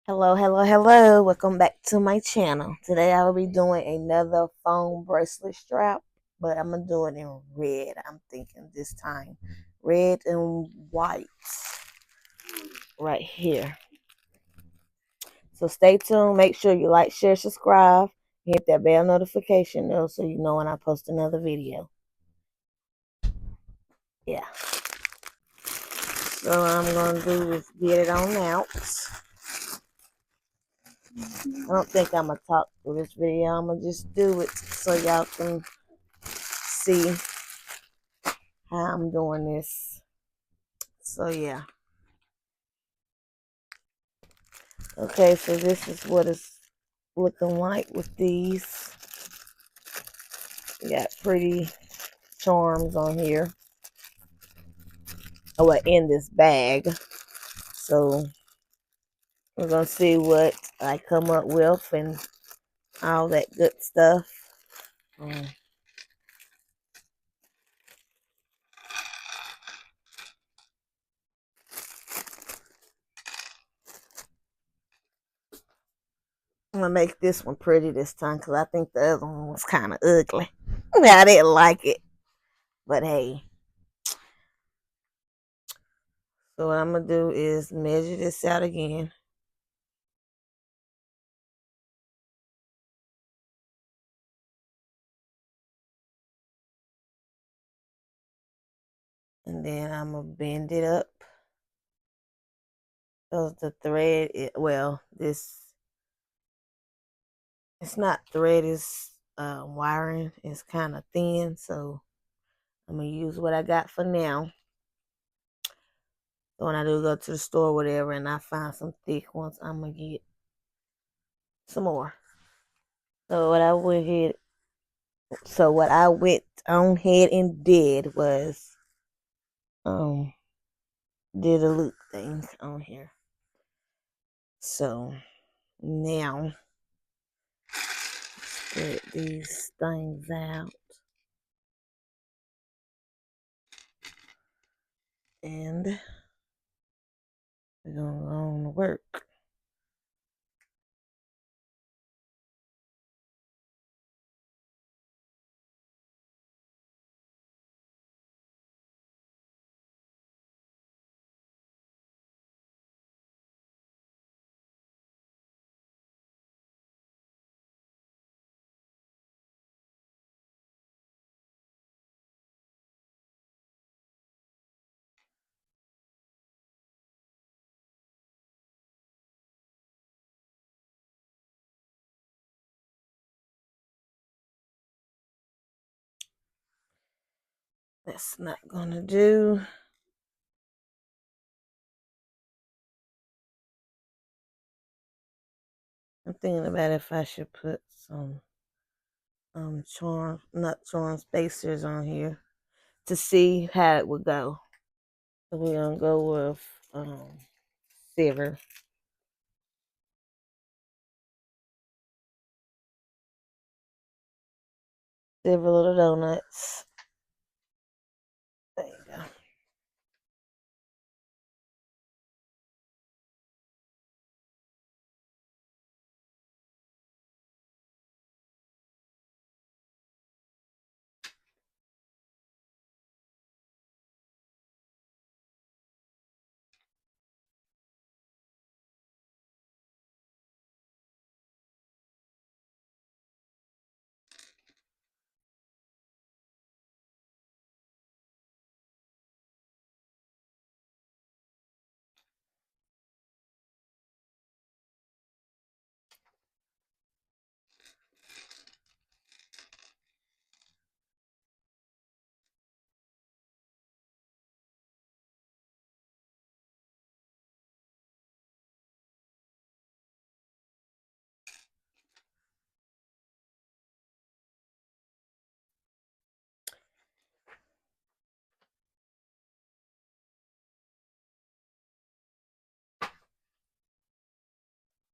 Hello, hello, hello. Welcome back to my channel. Today I will be doing another phone bracelet strap, but I'm going to do it in red. I'm thinking this time. Red and white right here. So stay tuned. Make sure you like, share, subscribe. Hit that bell notification bell so you know when I post another video. Yeah. So what I'm going to do is get it on out. I don't think I'm going to talk through this video. I'm going to just do it so y'all can see how I'm doing this. So yeah. Okay, so this is what it's looking like with these. We got pretty charms on here. Oh, well, in this bag. So we're gonna see what I come up with and all that good stuff. I'm gonna make this one pretty this time because I think the other one was kind of ugly. I didn't like it, but hey. So what I'm gonna do is measure this out again. And then I'm gonna bend it up. Because the thread, it's not thread, it's wiring. It's kind of thin, so I'm going to use what I got for now. So when I do go to the store or whatever and I find some thick ones, I'm going to get some more. So what I went on ahead and did was did a loop thing on here. So now spread these things out. And we're going to go on to work. That's not gonna do. I'm thinking about if I should put some not charm spacers on here to see how it would go. So we're gonna go with silver. Silver little donuts. There you go.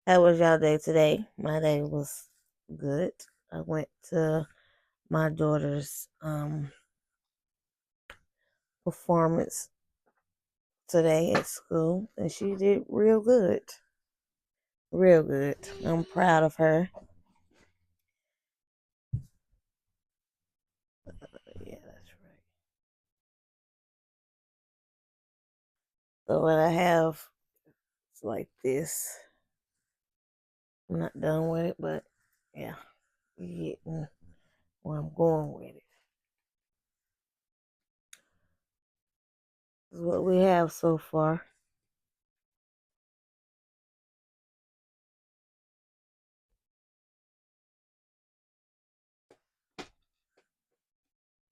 How was y'all day today? My day was good. I went to my daughter's performance today at school and she did real good. Real good. I'm proud of her. Yeah, that's right. So what I have is like this. I'm not done with it, but yeah, you getting where I'm going with it. This is what we have so far.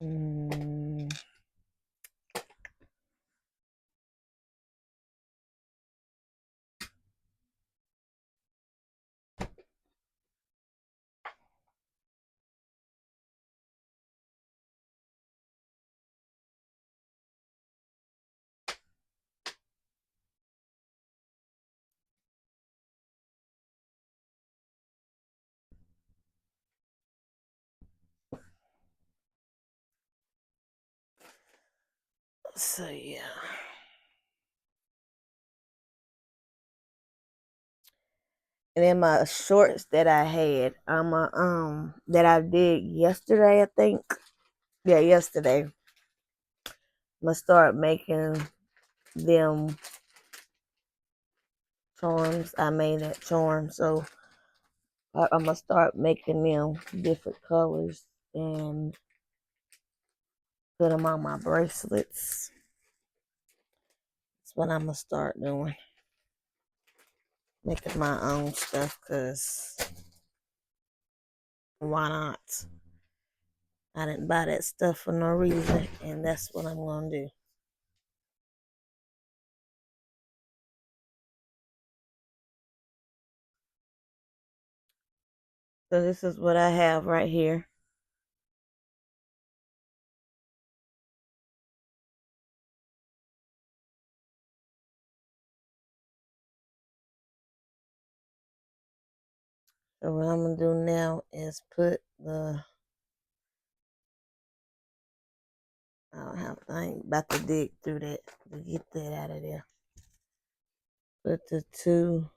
Mm, so yeah. And then my shorts that I had, that I did yesterday, I think. Yeah, yesterday. I'm gonna start making them charms. I made that charm, so I'm gonna start making them different colors and put them on my bracelets. That's what I'm gonna start doing. Making my own stuff, cause why not? I didn't buy that stuff for no reason, and that's what I'm gonna do. So this is what I have right here. So what I'm gonna do now is put the I ain't about to dig through that to get that out of there. Put the two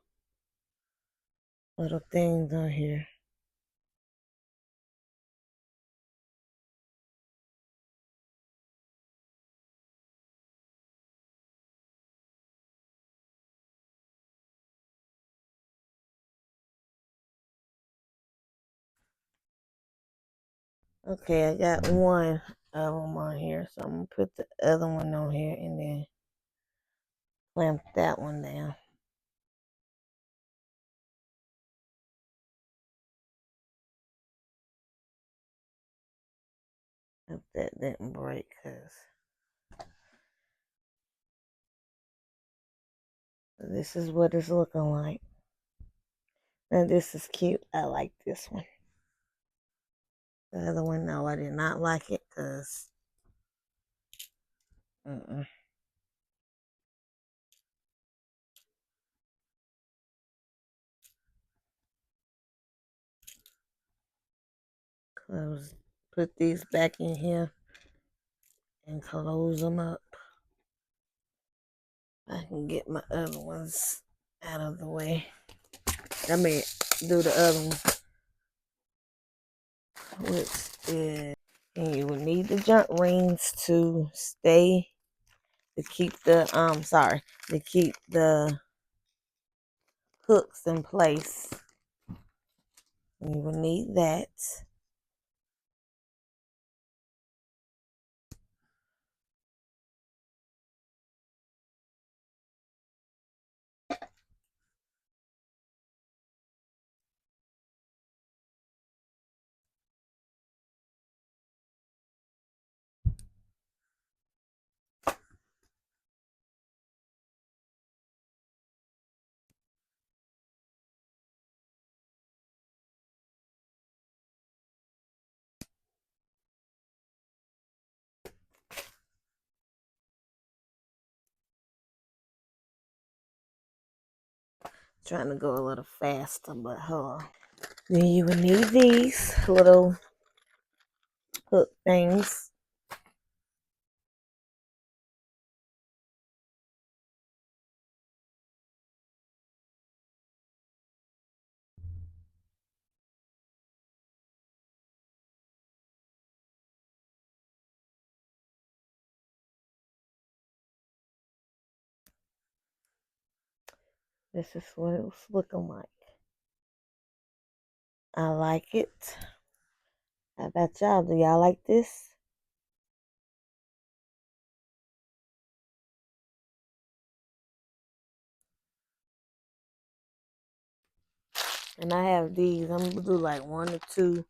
little things on here. Okay, I got one of them on here, so I'm gonna put the other one on here and then clamp that one down. Hope that didn't break, cause this is what it's looking like. And this is cute. I like this one. The other one, no, I did not like it, cause mm-mm. Close. Put these back in here and close them up. I can get my other ones out of the way. I mean, do the other one, which is, and you will need the junk rings to stay, to keep the, to keep the hooks in place. You will need that. Trying to go a little faster, but hold on. Then you will need these little hook things. This is what it was looking like. I like it. How about y'all? Do y'all like this? And I have these. I'm gonna do like 1 or 2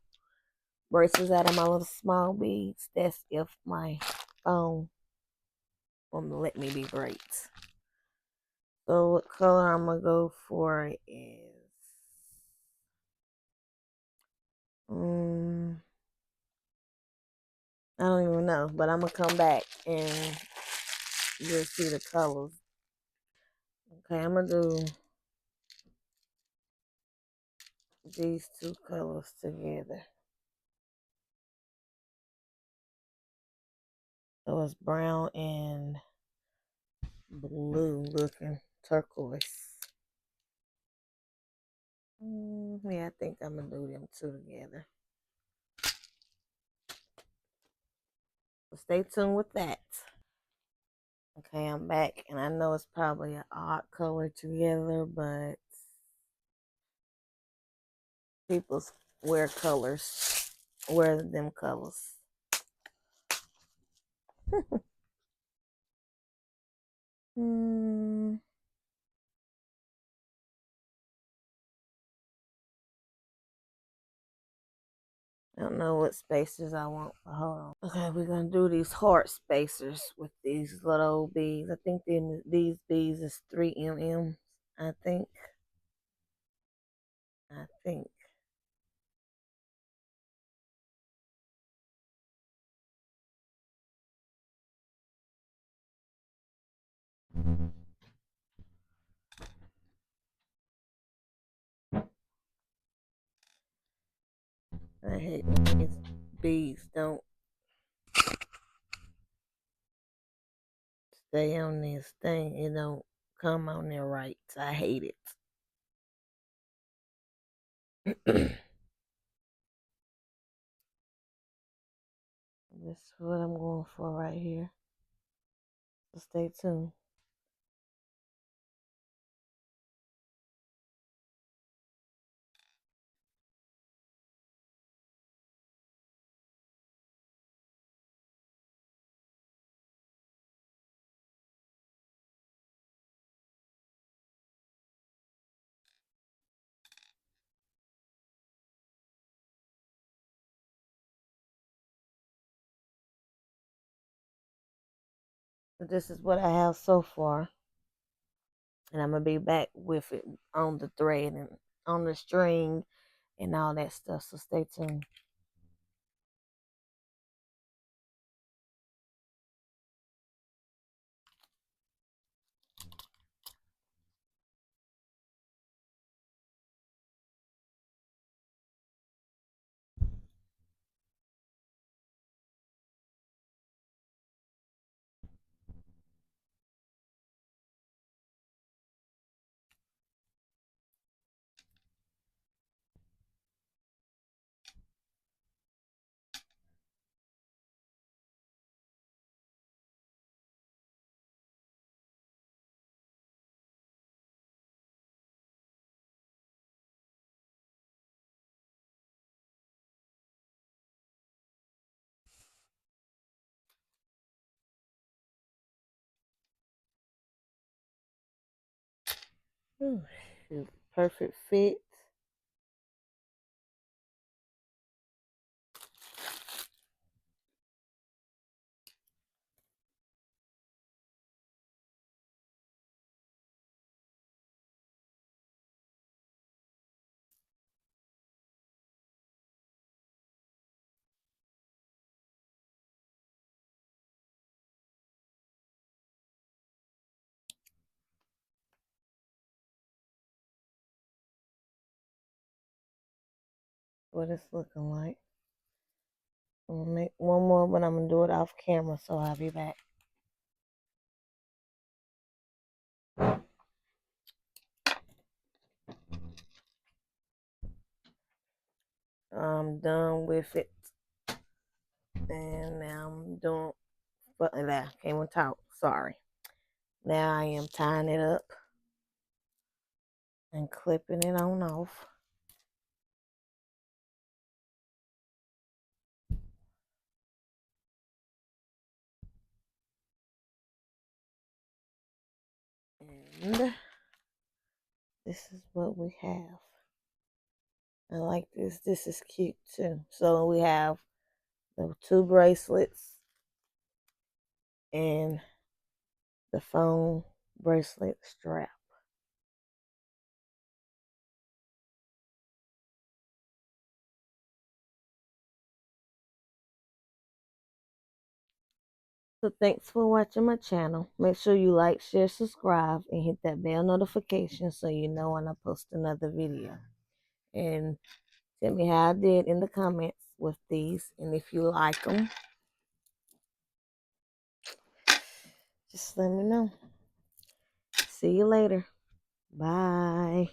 bracelets out of my little small beads. That's if my phone won't let me be great. So what color I'm gonna go for is I don't even know, but I'm gonna come back and you'll see the colors. Okay, I'm gonna do these 2 colors together. So it's brown and blue looking turquoise. Yeah, I think I'm gonna do them 2 together. So stay tuned with that. Okay, I'm back, and I know it's probably an odd color together, but people wear colors, wear them colors. Hmm. I don't know what spacers I want, but hold on. Okay, we're gonna do these heart spacers with these little beads. I think these beads is 3 mm. I think. I think. I hate when these beads don't stay on this thing. It don't come on there right. I hate it. This is what I'm going for right here. So stay tuned. So this is what I have so far. And I'm going to be back with it on the thread and on the string and all that stuff. So stay tuned. Ooh, shoot. Perfect fit. What it's looking like. I'm going to make one more, but I'm going to do it off camera, so I'll be back. I'm done with it. And now I'm doing, but that came on top. Sorry. Now I am tying it up. and clipping it on off. And this is what we have. I like this. This is cute too. So we have the 2 bracelets and the phone bracelet strap. So thanks for watching my channel. Make sure you like, share, subscribe, and hit that bell notification so you know when I post another video. And tell me how I did in the comments with these. And if you like them, just let me know. See you later. Bye.